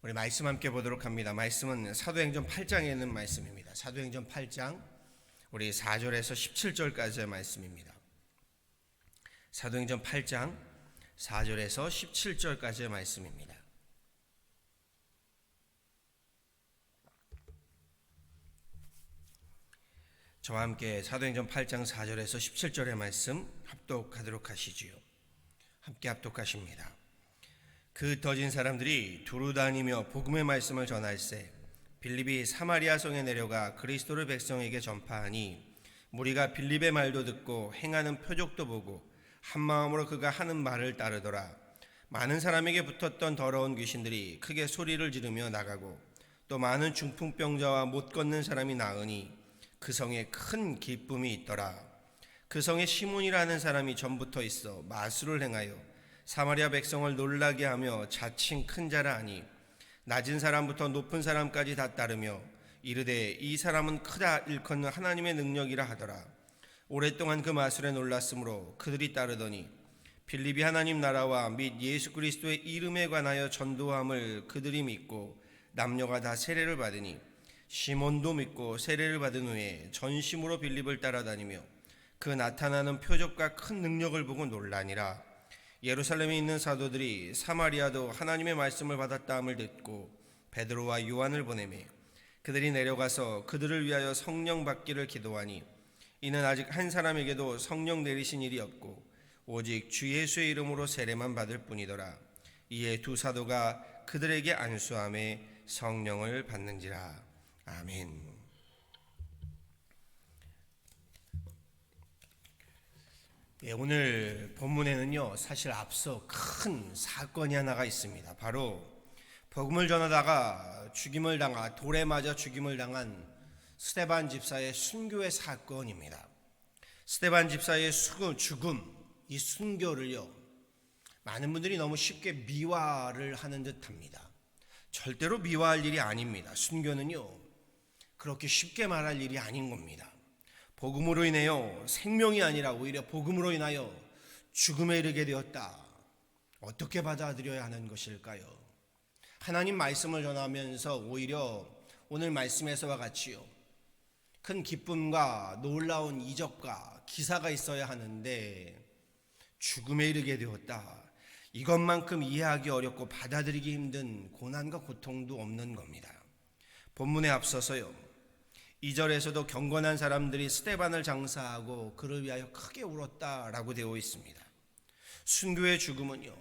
우리 말씀 함께 보도록 합니다. 말씀은 사도행전 8장에 있는 말씀입니다. 사도행전 8장 우리 4절에서 17절까지의 말씀입니다. 사도행전 8장 4절에서 17절까지의 말씀입니다. 저와 함께 사도행전 8장 4절에서 17절의 말씀 합독하도록 하시지요. 함께 합독하십니다. 그 더진 사람들이 두루 다니며 복음의 말씀을 전할세 빌립이 사마리아 성에 내려가 그리스도를 백성에게 전파하니 무리가 빌립의 말도 듣고 행하는 표적도 보고 한 마음으로 그가 하는 말을 따르더라. 많은 사람에게 붙었던 더러운 귀신들이 크게 소리를 지르며 나가고 또 많은 중풍병자와 못 걷는 사람이 나으니 그 성에 큰 기쁨이 있더라. 그 성에 시몬이라는 사람이 전부터 있어 마술을 행하여 사마리아 백성을 놀라게 하며 자칭 큰 자라 하니 낮은 사람부터 높은 사람까지 다 따르며 이르되 이 사람은 크다 일컫는 하나님의 능력이라 하더라. 오랫동안 그 마술에 놀랐으므로 그들이 따르더니 빌립이 하나님 나라와 및 예수 그리스도의 이름에 관하여 전도함을 그들이 믿고 남녀가 다 세례를 받으니 시몬도 믿고 세례를 받은 후에 전심으로 빌립을 따라다니며 그 나타나는 표적과 큰 능력을 보고 놀라니라. 예루살렘에 있는 사도들이 사마리아도 하나님의 말씀을 받았다함을 듣고 베드로와 요한을 보내매 그들이 내려가서 그들을 위하여 성령 받기를 기도하니 이는 아직 한 사람에게도 성령 내리신 일이 없고 오직 주 예수의 이름으로 세례만 받을 뿐이더라. 이에 두 사도가 그들에게 안수함에 성령을 받는지라. 아멘. 오늘 본문에는요, 사실 앞서 큰 사건이 하나가 있습니다. 바로 복음을 전하다가 돌에 맞아 죽임을 당한 스데반 집사의 순교의 사건입니다. 스데반 집사의 죽음, 이 순교를요, 많은 분들이 너무 쉽게 미화를 하는 듯합니다. 절대로 미화할 일이 아닙니다. 순교는요, 그렇게 쉽게 말할 일이 아닌 겁니다. 복음으로 인하여 생명이 아니라 오히려 복음으로 인하여 죽음에 이르게 되었다. 어떻게 받아들여야 하는 것일까요? 하나님 말씀을 전하면서 오히려 오늘 말씀에서와 같이요, 큰 기쁨과 놀라운 이적과 기사가 있어야 하는데 죽음에 이르게 되었다. 이것만큼 이해하기 어렵고 받아들이기 힘든 고난과 고통도 없는 겁니다. 본문에 앞서서요, 2절에서도 경건한 사람들이 스데반을 장사하고 그를 위하여 크게 울었다라고 되어 있습니다. 순교의 죽음은요,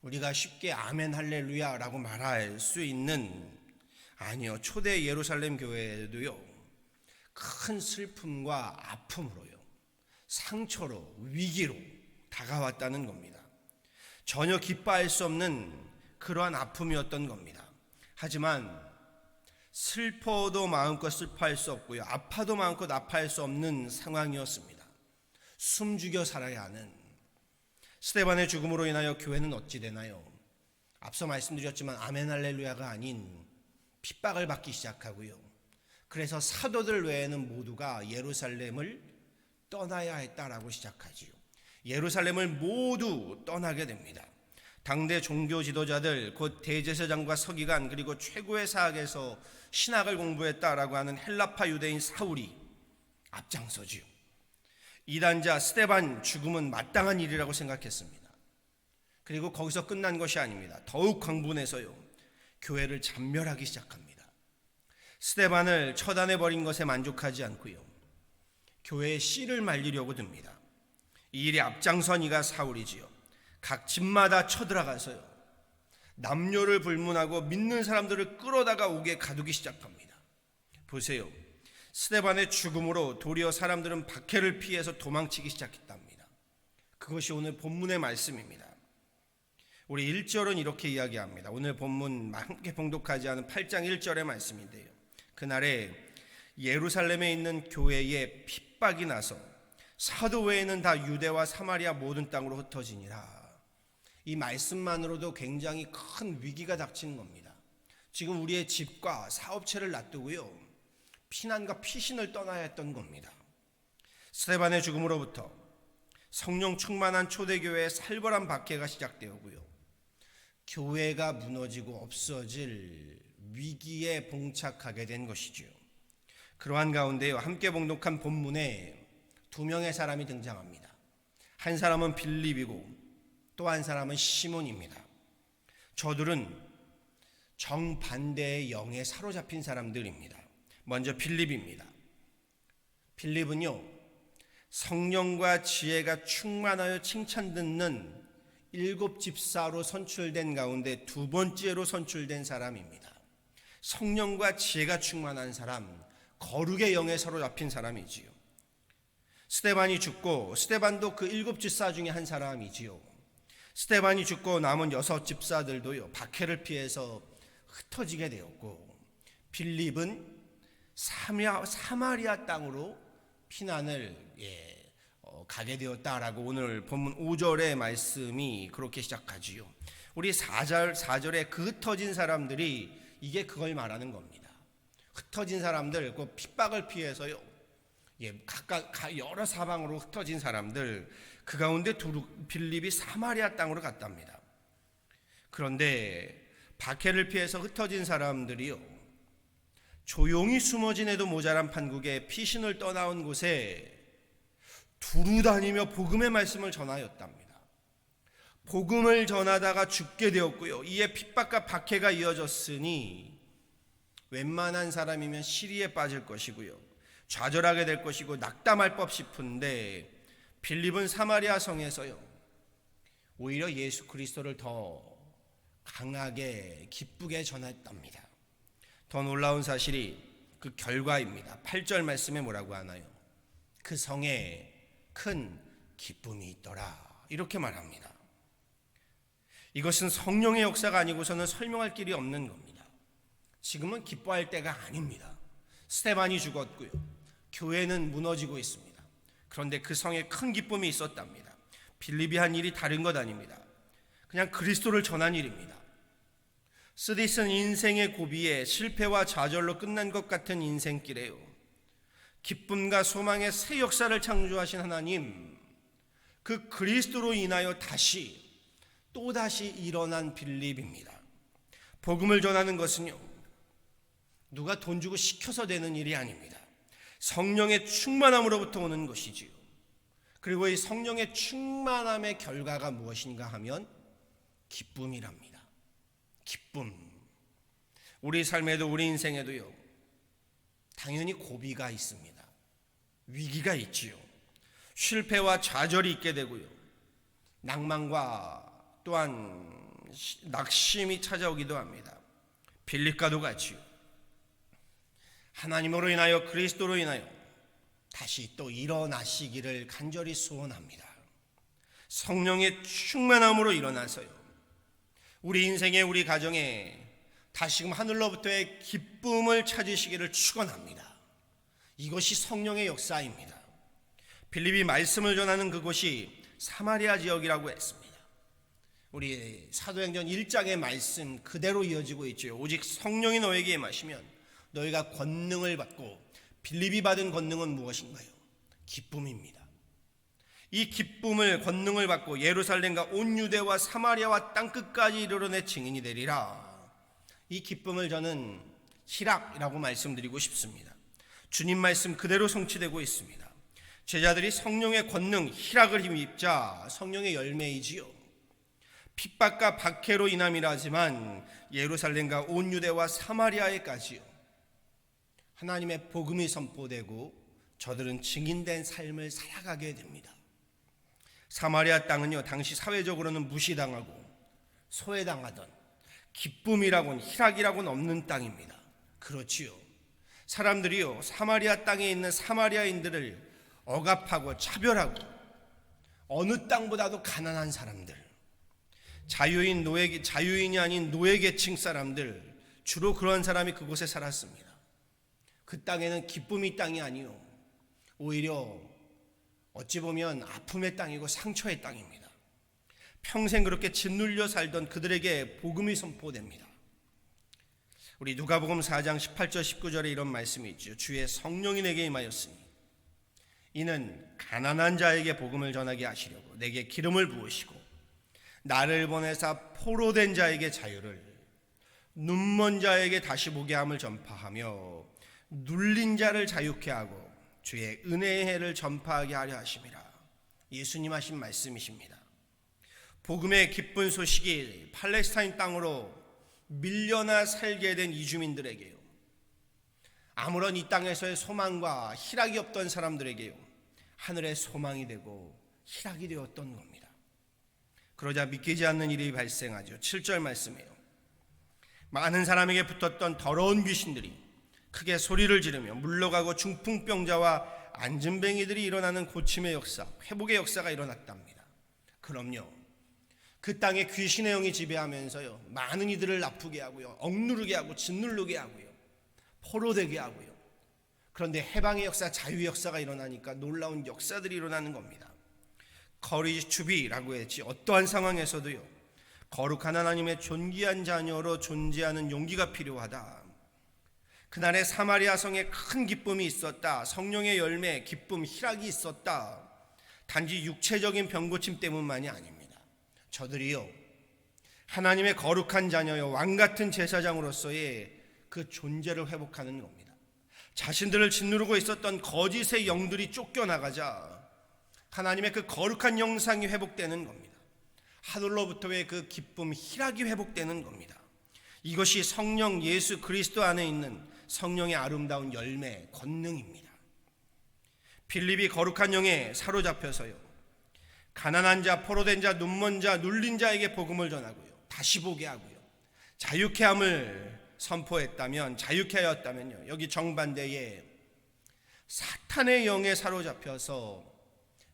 우리가 쉽게 아멘 할렐루야라고 말할 수 있는, 아니요, 초대 예루살렘 교회에도요, 큰 슬픔과 아픔으로요, 상처로, 위기로 다가왔다는 겁니다. 전혀 기뻐할 수 없는 그러한 아픔이었던 겁니다. 하지만 슬퍼도 마음껏 슬퍼할 수 없고요, 아파도 마음껏 아파할 수 없는 상황이었습니다. 숨죽여 살아야 하는 스데반의 죽음으로 인하여 교회는 어찌 되나요? 앞서 말씀드렸지만 아멘 할렐루야가 아닌 핍박을 받기 시작하고요, 그래서 사도들 외에는 모두가 예루살렘을 떠나야 했다라고 시작하지요. 예루살렘을 모두 떠나게 됩니다. 당대 종교 지도자들, 곧 대제사장과 서기관, 그리고 최고의 사학에서 신학을 공부했다라고 하는 헬라파 유대인 사울이 앞장서지요. 이단자 스데반 죽음은 마땅한 일이라고 생각했습니다. 그리고 거기서 끝난 것이 아닙니다. 더욱 광분해서요, 교회를 잔멸하기 시작합니다. 스데반을 처단해버린 것에 만족하지 않고요, 교회의 씨를 말리려고 듭니다. 이 일에 앞장선 이가 사울이지요. 각 집마다 쳐들어가서요, 남녀를 불문하고 믿는 사람들을 끌어다가 옥에 가두기 시작합니다. 보세요, 스데반의 죽음으로 도리어 사람들은 박해를 피해서 도망치기 시작했답니다. 그것이 오늘 본문의 말씀입니다. 우리 1절은 이렇게 이야기합니다. 오늘 본문 함께 봉독하지 않은 8장 1절의 말씀인데요, 그날에 예루살렘에 있는 교회에 핍박이 나서 사도 외에는 다 유대와 사마리아 모든 땅으로 흩어지니라. 이 말씀만으로도 굉장히 큰 위기가 닥치는 겁니다. 지금 우리의 집과 사업체를 놔두고요, 피난과 피신을 떠나야 했던 겁니다. 스데반의 죽음으로부터 성령 충만한 초대교회의 살벌한 박해가 시작되었고요, 교회가 무너지고 없어질 위기에 봉착하게 된 것이지요. 그러한 가운데요, 함께 봉독한 본문에 두 명의 사람이 등장합니다. 한 사람은 빌립이고 또 한 사람은 시몬입니다. 저들은 정반대의 영에 사로잡힌 사람들입니다. 먼저 빌립입니다. 빌립은요, 성령과 지혜가 충만하여 칭찬 듣는 7 집사로 선출된 가운데 두 번째로 선출된 사람입니다. 성령과 지혜가 충만한 사람, 거룩의 영에 사로잡힌 사람이지요. 스데반이 죽고, 스데반도 그 7 집사 중에 한 사람이지요. 스데반이 죽고 남은 6 집사들도요, 박해를 피해서 흩어지게 되었고, 빌립은 사마리아 땅으로 피난을 가게 되었다라고 오늘 본문 5절의 말씀이 그렇게 시작하지요. 우리 4절에 그 흩어진 사람들이 이게 그걸 말하는 겁니다. 흩어진 사람들, 그 핍박을 피해서요, 각각 여러 사방으로 흩어진 사람들, 그 가운데 빌립이 사마리아 땅으로 갔답니다. 그런데 박해를 피해서 흩어진 사람들이요, 조용히 숨어 지내도 모자란 판국에 피신을 떠나온 곳에 두루 다니며 복음의 말씀을 전하였답니다. 복음을 전하다가 죽게 되었고요, 이에 핍박과 박해가 이어졌으니 웬만한 사람이면 시리에 빠질 것이고요, 좌절하게 될 것이고 낙담할 법 싶은데, 빌립은 사마리아 성에서요, 오히려 예수 그리스도를 더 강하게 기쁘게 전했답니다. 더 놀라운 사실이 그 결과입니다. 8절 말씀에 뭐라고 하나요? 그 성에 큰 기쁨이 있더라, 이렇게 말합니다. 이것은 성령의 역사가 아니고서는 설명할 길이 없는 겁니다. 지금은 기뻐할 때가 아닙니다. 스데반이 죽었고요, 교회는 무너지고 있습니다. 그런데 그 성에 큰 기쁨이 있었답니다. 빌립이 한 일이 다른 것 아닙니다. 그냥 그리스도를 전한 일입니다. 쓰디쓴 인생의 고비에 실패와 좌절로 끝난 것 같은 인생길에요, 기쁨과 소망의 새 역사를 창조하신 하나님, 그 그리스도로 인하여 또다시 일어난 빌립입니다. 복음을 전하는 것은요, 누가 돈 주고 시켜서 되는 일이 아닙니다. 성령의 충만함으로부터 오는 것이지요. 그리고 이 성령의 충만함의 결과가 무엇인가 하면 기쁨이랍니다. 기쁨. 우리 삶에도, 우리 인생에도요, 당연히 고비가 있습니다. 위기가 있지요. 실패와 좌절이 있게 되고요, 낭만과 또한 낙심이 찾아오기도 합니다. 빌립과도 같이요, 하나님으로 인하여, 그리스도로 인하여 다시 또 일어나시기를 간절히 소원합니다. 성령의 충만함으로 일어나서요, 우리 인생에, 우리 가정에 다시금 하늘로부터의 기쁨을 찾으시기를 축원합니다. 이것이 성령의 역사입니다. 빌립이 말씀을 전하는 그곳이 사마리아 지역이라고 했습니다. 우리 사도행전 1장의 말씀 그대로 이어지고 있죠. 오직 성령이 너에게 임하시면 너희가 권능을 받고, 빌립이 받은 권능은 무엇인가요? 기쁨입니다. 이 기쁨을, 권능을 받고 예루살렘과 온 유대와 사마리아와 땅끝까지 이르러 내 증인이 되리라. 이 기쁨을 저는 희락이라고 말씀드리고 싶습니다. 주님 말씀 그대로 성취되고 있습니다. 제자들이 성령의 권능, 희락을 힘입자 성령의 열매이지요. 핍박과 박해로 인함이라 하지만 예루살렘과 온 유대와 사마리아에까지요, 하나님의 복음이 선포되고 저들은 증인된 삶을 살아가게 됩니다. 사마리아 땅은요, 당시 사회적으로는 무시당하고 소외당하던, 기쁨이라고는, 희락이라고는 없는 땅입니다. 그렇지요. 사람들이요, 사마리아 땅에 있는 사마리아인들을 억압하고 차별하고, 어느 땅보다도 가난한 사람들, 자유인이 아닌 노예계층 사람들, 주로 그런 사람이 그곳에 살았습니다. 그 땅에는 기쁨의 땅이 아니요, 오히려 어찌 보면 아픔의 땅이고 상처의 땅입니다. 평생 그렇게 짓눌려 살던 그들에게 복음이 선포됩니다. 우리 누가복음 4장 18절 19절에 이런 말씀이 있죠. 주의 성령이 내게 임하였으니 이는 가난한 자에게 복음을 전하게 하시려고 내게 기름을 부으시고 나를 보내사 포로된 자에게 자유를, 눈먼 자에게 다시 보게 함을 전파하며 눌린 자를 자유케 하고 주의 은혜의 해를 전파하게 하려 하심이라. 예수님 하신 말씀이십니다. 복음의 기쁜 소식이 팔레스타인 땅으로 밀려나 살게 된 이주민들에게요, 아무런 이 땅에서의 소망과 희락이 없던 사람들에게요, 하늘의 소망이 되고 희락이 되었던 겁니다. 그러자 믿기지 않는 일이 발생하죠. 7절 말씀이에요. 많은 사람에게 붙었던 더러운 귀신들이 크게 소리를 지르며 물러가고 중풍병자와 안진뱅이들이 일어나는 고침의 역사, 회복의 역사가 일어났답니다. 그럼요, 그 땅에 귀신의 영이 지배하면서요, 많은 이들을 아프게 하고요, 억누르게 하고 짓누르게 하고요, 포로되게 하고요. 그런데 해방의 역사, 자유의 역사가 일어나니까 놀라운 역사들이 일어나는 겁니다. courage to be라고 했지, 어떠한 상황에서도요, 거룩한 하나님의 존귀한 자녀로 존재하는 용기가 필요하다. 그날의 사마리아 성에 큰 기쁨이 있었다. 성령의 열매, 기쁨, 희락이 있었다. 단지 육체적인 병고침 때문만이 아닙니다. 저들이요, 하나님의 거룩한 자녀요, 왕같은 제사장으로서의 그 존재를 회복하는 겁니다. 자신들을 짓누르고 있었던 거짓의 영들이 쫓겨나가자 하나님의 그 거룩한 영상이 회복되는 겁니다. 하늘로부터의 그 기쁨, 희락이 회복되는 겁니다. 이것이 성령 예수 그리스도 안에 있는 성령의 아름다운 열매, 권능입니다. 빌립이 거룩한 영에 사로잡혀서요, 가난한 자, 포로된 자, 눈먼 자, 눌린 자에게 복음을 전하고요, 다시 보게 하고요, 자유케 함을 선포했다면, 자유케 하였다면요, 여기 정반대에 사탄의 영에 사로잡혀서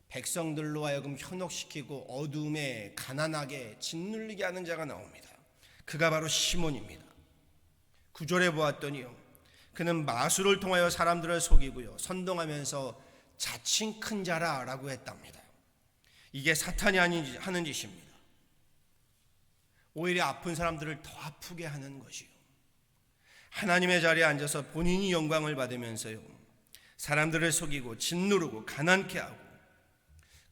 백성들로 하여금 현혹시키고 어둠에 가난하게 짓눌리게 하는 자가 나옵니다. 그가 바로 시몬입니다. 9절에 보았더니요, 그는 마술을 통하여 사람들을 속이고요, 선동하면서 자칭 큰 자라라고 했답니다. 이게 사탄이 하는 짓입니다. 오히려 아픈 사람들을 더 아프게 하는 것이요, 하나님의 자리에 앉아서 본인이 영광을 받으면서요, 사람들을 속이고 짓누르고 가난케 하고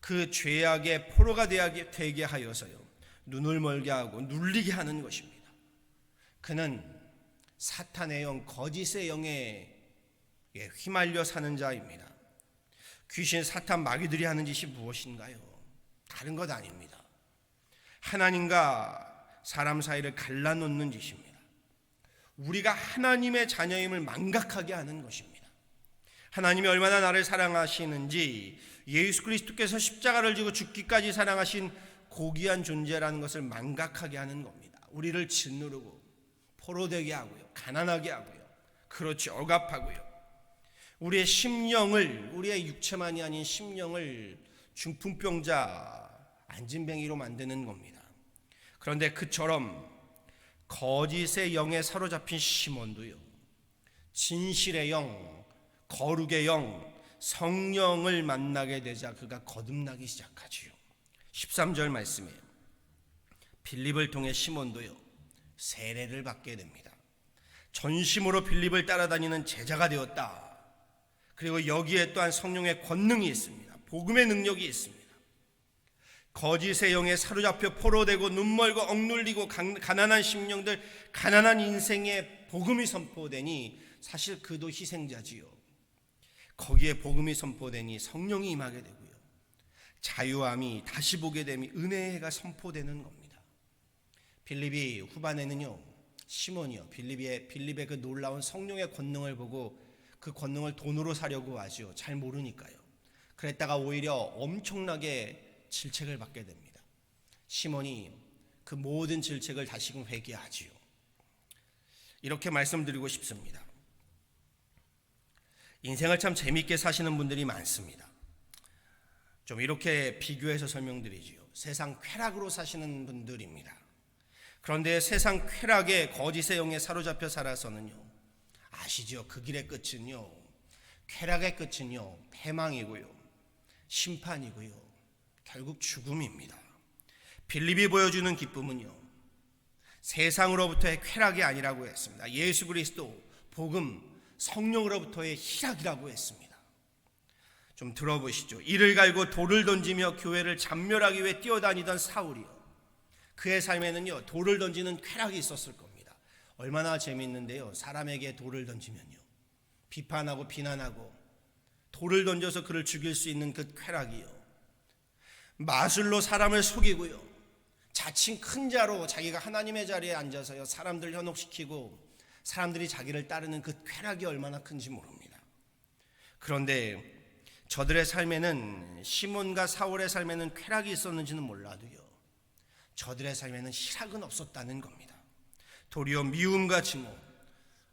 그 죄악의 포로가 되게 하여서요, 눈을 멀게 하고 눌리게 하는 것입니다. 그는 사탄의 영, 거짓의 영에 휘말려 사는 자입니다. 귀신, 사탄, 마귀들이 하는 짓이 무엇인가요? 다른 것 아닙니다. 하나님과 사람 사이를 갈라놓는 짓입니다. 우리가 하나님의 자녀임을 망각하게 하는 것입니다. 하나님이 얼마나 나를 사랑하시는지, 예수 그리스도께서 십자가를 지고 죽기까지 사랑하신 고귀한 존재라는 것을 망각하게 하는 겁니다. 우리를 짓누르고 포로되게 하고요, 가난하게 하고요, 그렇지, 억압하고요, 우리의 심령을, 우리의 육체만이 아닌 심령을 중풍병자, 안진뱅이로 만드는 겁니다. 그런데 그처럼 거짓의 영에 사로잡힌 시몬도요, 진실의 영, 거룩의 영, 성령을 만나게 되자 그가 거듭나기 시작하지요. 13절 말씀이에요. 빌립을 통해 시몬도요, 세례를 받게 됩니다. 전심으로 빌립을 따라다니는 제자가 되었다. 그리고 여기에 또한 성령의 권능이 있습니다. 복음의 능력이 있습니다. 거짓의 영에 사로잡혀 포로되고 눈멀고 억눌리고 가난한 심령들, 가난한 인생에 복음이 선포되니 사실 그도 희생자지요. 거기에 복음이 선포되니 성령이 임하게 되고요, 자유함이, 다시 보게 됨이, 은혜가 선포되는 겁니다. 빌립이 후반에는요, 시몬이요, 빌립의 그 놀라운 성령의 권능을 보고 그 권능을 돈으로 사려고 하죠. 잘 모르니까요. 그랬다가 오히려 엄청나게 질책을 받게 됩니다. 시몬이 그 모든 질책을 다시금 회개하지요. 이렇게 말씀드리고 싶습니다. 인생을 참 재밌게 사시는 분들이 많습니다. 좀 이렇게 비교해서 설명드리지요. 세상 쾌락으로 사시는 분들입니다. 그런데 세상 쾌락에 거짓의 영에 사로잡혀 살아서는요, 아시죠? 그 길의 끝은요, 쾌락의 끝은요, 패망이고요, 심판이고요, 결국 죽음입니다. 빌립이 보여주는 기쁨은요, 세상으로부터의 쾌락이 아니라고 했습니다. 예수 그리스도, 복음, 성령으로부터의 희락이라고 했습니다. 좀 들어보시죠. 이를 갈고 돌을 던지며 교회를 잔멸하기 위해 뛰어다니던 사울이요, 그의 삶에는요, 돌을 던지는 쾌락이 있었을 겁니다. 얼마나 재미있는데요. 사람에게 돌을 던지면요, 비판하고 비난하고 돌을 던져서 그를 죽일 수 있는 그 쾌락이요. 마술로 사람을 속이고요, 자칭 큰 자로 자기가 하나님의 자리에 앉아서요, 사람들 현혹시키고 사람들이 자기를 따르는 그 쾌락이 얼마나 큰지 모릅니다. 그런데 저들의 삶에는, 시몬과 사울의 삶에는 쾌락이 있었는지는 몰라도요, 저들의 삶에는 희락은 없었다는 겁니다. 도리어 미움과 증오,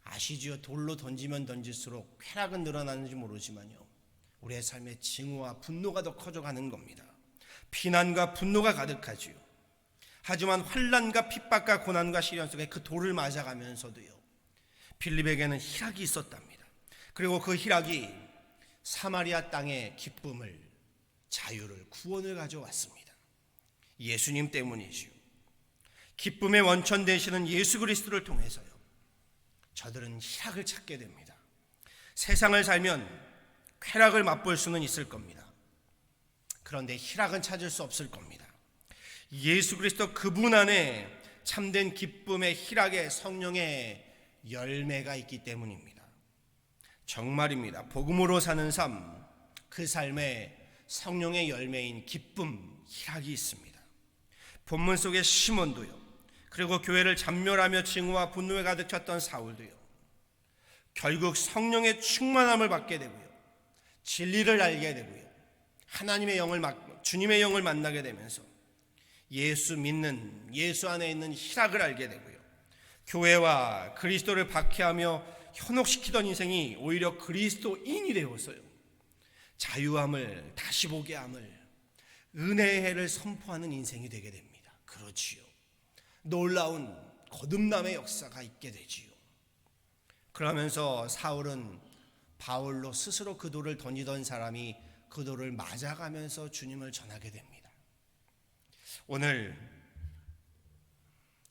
아시지요? 돌로 던지면 던질수록 쾌락은 늘어나는지 모르지만요, 우리의 삶에 증오와 분노가 더 커져가는 겁니다. 비난과 분노가 가득하지요. 하지만 환난과 핍박과 고난과 시련 속에 그 돌을 맞아가면서도요, 빌립에게는 희락이 있었답니다. 그리고 그 희락이 사마리아 땅의 기쁨을, 자유를, 구원을 가져왔습니다. 예수님 때문이지요. 기쁨의 원천 되시는 예수 그리스도를 통해서요, 저들은 희락을 찾게 됩니다. 세상을 살면 쾌락을 맛볼 수는 있을 겁니다. 그런데 희락은 찾을 수 없을 겁니다. 예수 그리스도 그분 안에 참된 기쁨의, 희락의, 성령의 열매가 있기 때문입니다. 정말입니다. 복음으로 사는 삶, 그 삶에 성령의 열매인 기쁨, 희락이 있습니다. 본문 속의 시몬도요, 그리고 교회를 잡멸하며 증오와 분노에 가득 찼던 사울도요, 결국 성령의 충만함을 받게 되고요, 진리를 알게 되고요, 하나님의 영을, 주님의 영을 만나게 되면서 예수 믿는, 예수 안에 있는 희락을 알게 되고요, 교회와 그리스도를 박해하며 현혹시키던 인생이 오히려 그리스도인이 되어서요, 자유함을, 다시 보게 함을, 은혜의 해를 선포하는 인생이 되게 됩니다. 그렇지요. 놀라운 거듭남의 역사가 있게 되지요. 그러면서 사울은 바울로 스스로 그 돌을 던지던 사람이 그 돌을 맞아가면서 주님을 전하게 됩니다. 오늘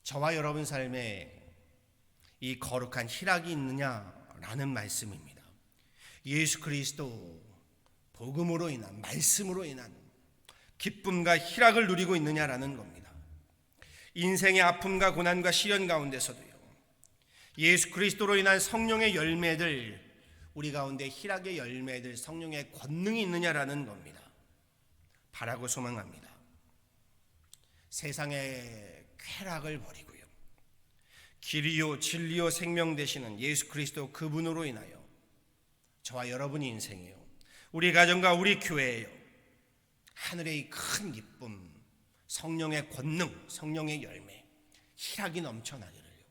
저와 여러분 삶에 이 거룩한 희락이 있느냐라는 말씀입니다. 예수 그리스도 복음으로 인한, 말씀으로 인한 기쁨과 희락을 누리고 있느냐라는 겁니다. 인생의 아픔과 고난과 시련 가운데서도요, 예수 그리스도로 인한 성령의 열매들, 우리 가운데 희락의 열매들, 성령의 권능이 있느냐라는 겁니다. 바라고 소망합니다. 세상의 쾌락을 버리고요, 길이요 진리요 생명 되시는 예수 그리스도 그분으로 인하여 저와 여러분의 인생이요, 우리 가정과 우리 교회에요, 하늘의 큰 기쁨, 성령의 권능, 성령의 열매, 희락이 넘쳐나기를요,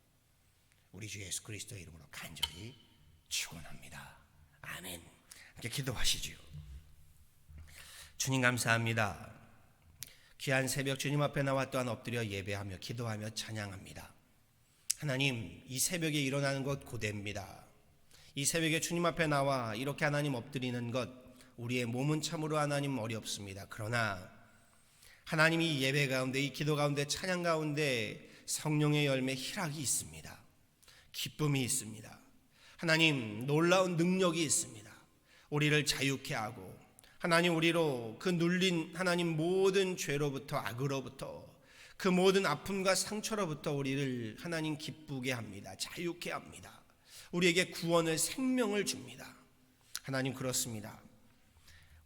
우리 주 예수 그리스도의 이름으로 간절히 축원합니다. 아멘. 함께 기도하시지요. 주님 감사합니다. 귀한 새벽 주님 앞에 나와 또한 엎드려 예배하며 기도하며 찬양합니다. 하나님, 이 새벽에 일어나는 것 고대입니다. 이 새벽에 주님 앞에 나와 이렇게 하나님 엎드리는 것, 우리의 몸은 참으로 하나님 어렵습니다. 그러나 하나님, 이 예배 가운데, 이 기도 가운데, 찬양 가운데 성령의 열매, 희락이 있습니다. 기쁨이 있습니다. 하나님, 놀라운 능력이 있습니다. 우리를 자유케 하고, 하나님, 우리로 그 눌린 하나님 모든 죄로부터, 악으로부터, 그 모든 아픔과 상처로부터 우리를 하나님 기쁘게 합니다. 자유케 합니다. 우리에게 구원을, 생명을 줍니다. 하나님, 그렇습니다.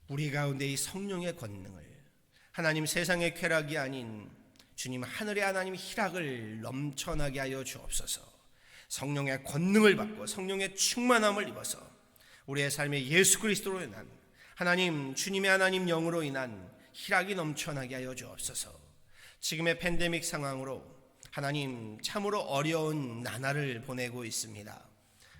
우리 가운데 이 성령의 권능을, 하나님, 세상의 쾌락이 아닌 주님 하늘의 하나님 희락을 넘쳐나게 하여 주옵소서. 성령의 권능을 받고 성령의 충만함을 입어서 우리의 삶에 예수 그리스도로 인한 하나님, 주님의 하나님 영으로 인한 희락이 넘쳐나게 하여 주옵소서. 지금의 팬데믹 상황으로 하나님, 참으로 어려운 나날을 보내고 있습니다.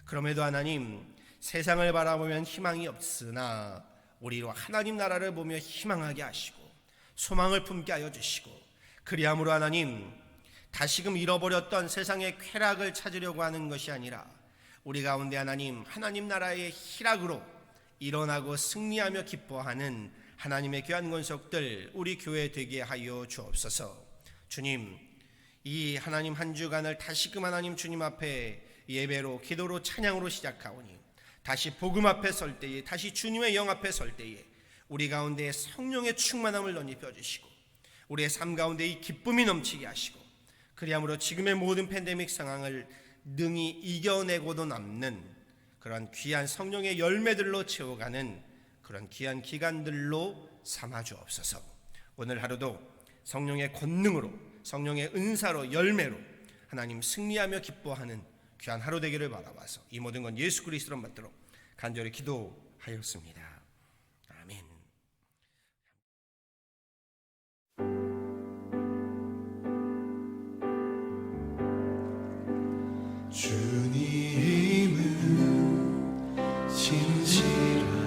그럼에도 하나님, 세상을 바라보면 희망이 없으나 우리로 하나님 나라를 보며 희망하게 하시고 소망을 품게 하여 주시고, 그리함으로 하나님, 다시금 잃어버렸던 세상의 쾌락을 찾으려고 하는 것이 아니라 우리 가운데 하나님, 하나님 나라의 희락으로 일어나고 승리하며 기뻐하는 하나님의 귀한 권속들 우리 교회 되게 하여 주옵소서. 주님, 이 하나님 한 주간을 다시금 하나님 주님 앞에 예배로, 기도로, 찬양으로 시작하오니 다시 복음 앞에 설 때에, 다시 주님의 영 앞에 설 때에 우리 가운데 성령의 충만함을 덧입혀 주시고 우리의 삶 가운데 이 기쁨이 넘치게 하시고, 그리함으로 지금의 모든 팬데믹 상황을 능히 이겨내고도 남는 그런 귀한 성령의 열매들로 채워가는 그런 귀한 기간들로 삼아 주옵소서. 오늘 하루도 성령의 권능으로, 성령의 은사로, 열매로 하나님 승리하며 기뻐하는 귀한 하루 되기를 바라봐서 이 모든 건 예수 그리스도로 받도록 간절히 기도하였습니다. 아멘. 주님은 진실하고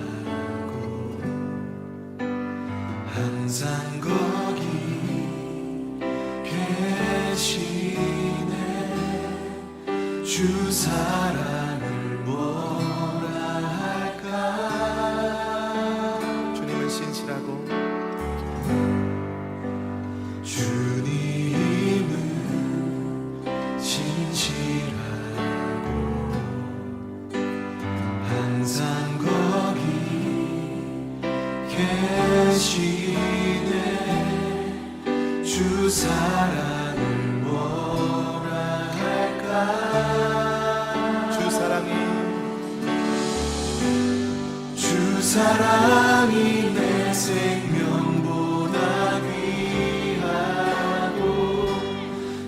항상 거기 계시네. 주 사랑을 뭐라 할까. 주님은 진실하고 주님은 진실하고 항상 거기 계시네. 주 사랑을 뭐라 할까. 주 사랑이 내 생명보다 귀하고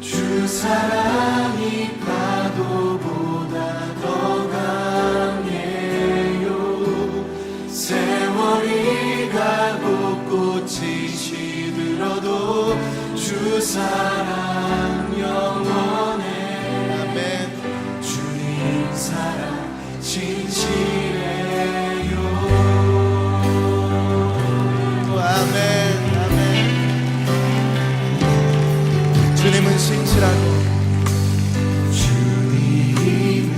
주 사랑이 파도보다 더 강해요. 세월이 가고 꽃이 시들어도 주 사랑 영원해. 아멘. 주님 사랑 진실해요. 아멘. 아멘. 주님은 진실하고 주님은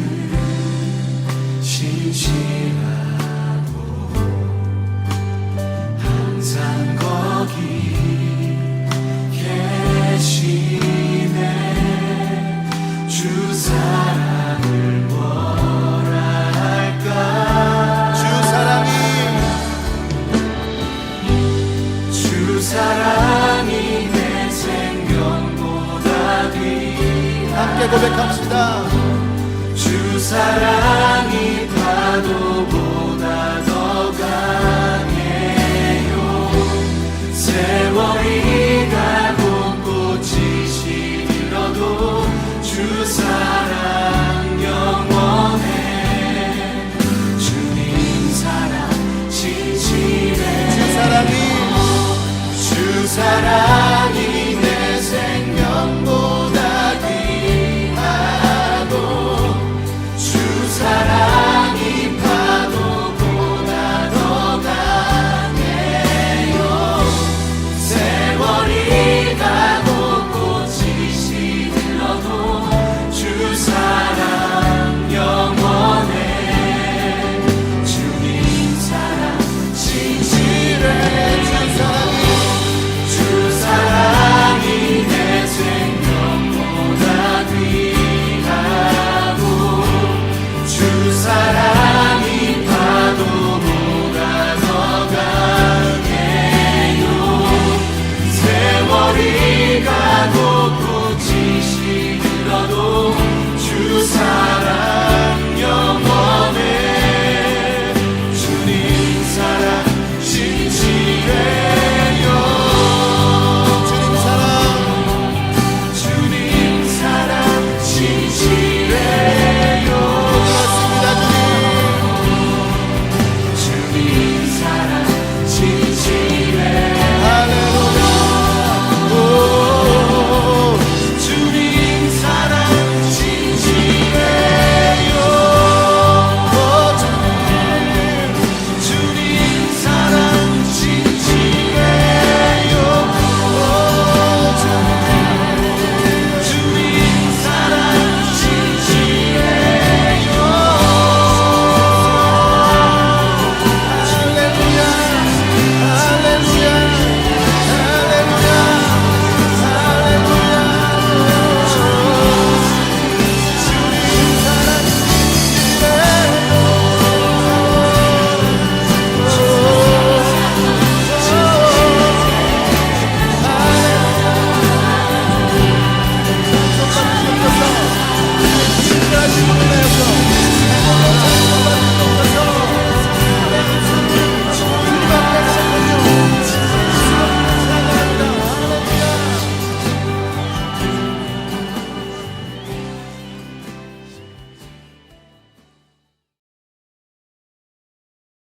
진실하고 항상 거기 계시네. 주 사랑을 뭐라 할까. 주 사랑이 내 생명보다 귀. 함께 고백합시다. 주 사랑이 파도보다